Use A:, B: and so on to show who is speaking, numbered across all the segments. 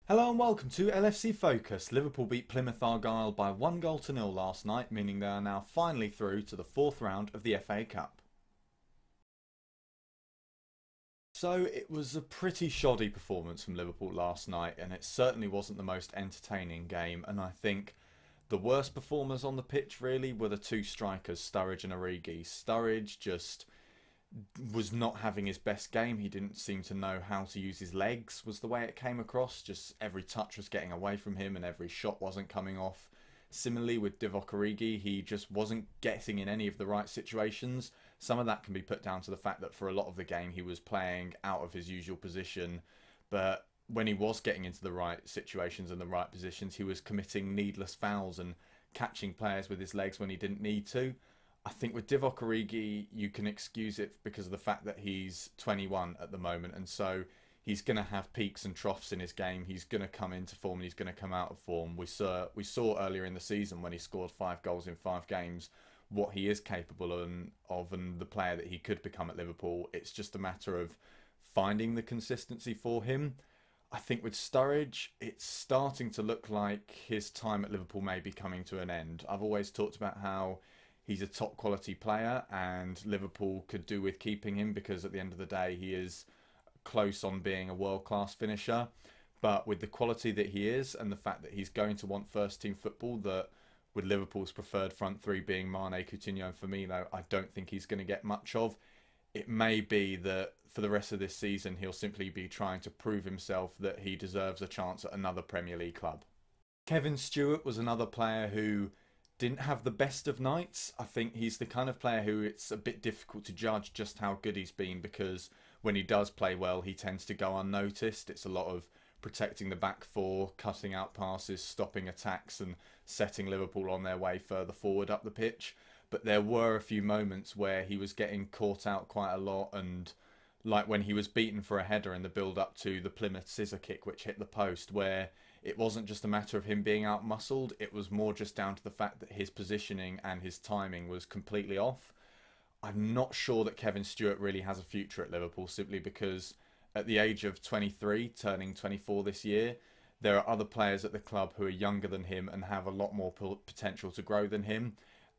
A: Hello and welcome to LFC Focus. Liverpool beat Plymouth Argyle by 1-0 last night, meaning they are now finally through to the fourth round of the FA Cup. So it was a pretty shoddy performance from Liverpool last night, and it certainly wasn't the most entertaining game, and I think the worst performers on the pitch really were the two strikers, Sturridge and Origi. Sturridge just was not having his best game. He didn't seem to know how to use his legs, was the way it came across. Just every touch was getting away from him and every shot wasn't coming off. Similarly with Divock Origi, he just wasn't getting in any of the right situations. Some of that can be put down to the fact that for a lot of the game he was playing out of his usual position, but when he was getting into the right situations and the right positions, he was committing needless fouls and catching players with his legs when he didn't need to. I think with Divock Origi, you can excuse it because of the fact that he's 21 at the moment, and so he's going to have peaks and troughs in his game. He's going to come into form and he's going to come out of form. We saw earlier in the season when he scored 5 goals in 5 games what he is capable of and the player that he could become at Liverpool. It's just a matter of finding the consistency for him. I think with Sturridge, it's starting to look like his time at Liverpool may be coming to an end. I've always talked about how he's a top quality player and Liverpool could do with keeping him because at the end of the day he is close on being a world-class finisher. But with the quality that he is and the fact that he's going to want first team football, that with Liverpool's preferred front three being Mane, Coutinho and Firmino, I don't think he's going to get much of. It may be that for the rest of this season he'll simply be trying to prove himself that he deserves a chance at another Premier League club. Kevin Stewart was another player who didn't have the best of nights. I think he's the kind of player who it's a bit difficult to judge just how good he's been, because when he does play well he tends to go unnoticed. It's a lot of protecting the back four, cutting out passes, stopping attacks and setting Liverpool on their way further forward up the pitch. But there were a few moments where he was getting caught out quite a lot, and like when he was beaten for a header in the build up to the Plymouth scissor kick which hit the post, where it wasn't just a matter of him being out-muscled, it was more just down to the fact that his positioning and his timing was completely off. I'm not sure that Kevin Stewart really has a future at Liverpool, simply because at the age of 23, turning 24 this year, there are other players at the club who are younger than him and have a lot more potential to grow than him.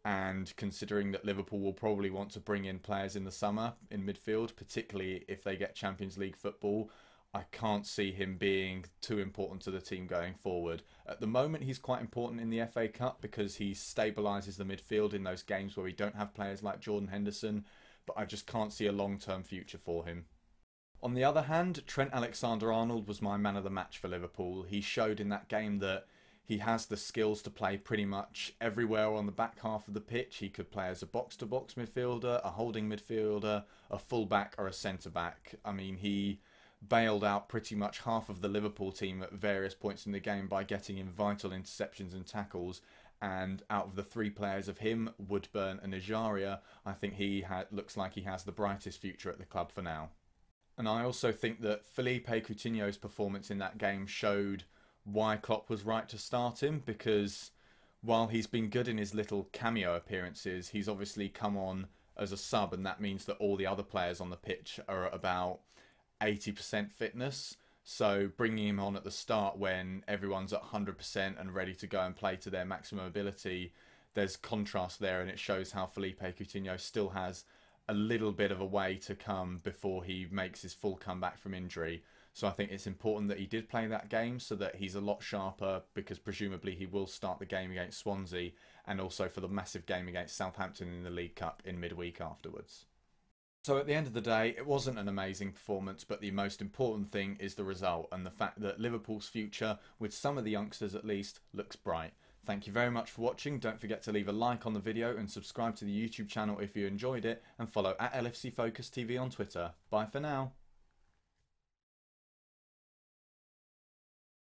A: And considering that Liverpool will probably want to bring in players in the summer in midfield, particularly if they get Champions League football, I can't see him being too important to the team going forward. At the moment, he's quite important in the FA Cup because he stabilises the midfield in those games where we don't have players like Jordan Henderson, but I just can't see a long-term future for him. On the other hand, Trent Alexander-Arnold was my man of the match for Liverpool. He showed in that game that he has the skills to play pretty much everywhere on the back half of the pitch. He could play as a box-to-box midfielder, a holding midfielder, a full-back or a centre-back. I mean, he bailed out pretty much half of the Liverpool team at various points in the game by getting in vital interceptions and tackles. And out of the 3 players of him, Woodburn and Ajaria, I think he looks like he has the brightest future at the club for now. And I also think that Philippe Coutinho's performance in that game showed why Klopp was right to start him, because while he's been good in his little cameo appearances, he's obviously come on as a sub, and that means that all the other players on the pitch are at about 80% fitness. So bringing him on at the start when everyone's at 100% and ready to go and play to their maximum ability, there's contrast there, and it shows how Philippe Coutinho still has a little bit of a way to come before he makes his full comeback from injury. So I think it's important that he did play that game so that he's a lot sharper, because presumably he will start the game against Swansea and also for the massive game against Southampton in the League Cup in midweek afterwards. So at the end of the day, it wasn't an amazing performance, but the most important thing is the result and the fact that Liverpool's future, with some of the youngsters at least, looks bright. Thank you very much for watching. Don't forget to leave a like on the video and subscribe to the YouTube channel if you enjoyed it, and follow at LFC Focus TV on Twitter. Bye for now.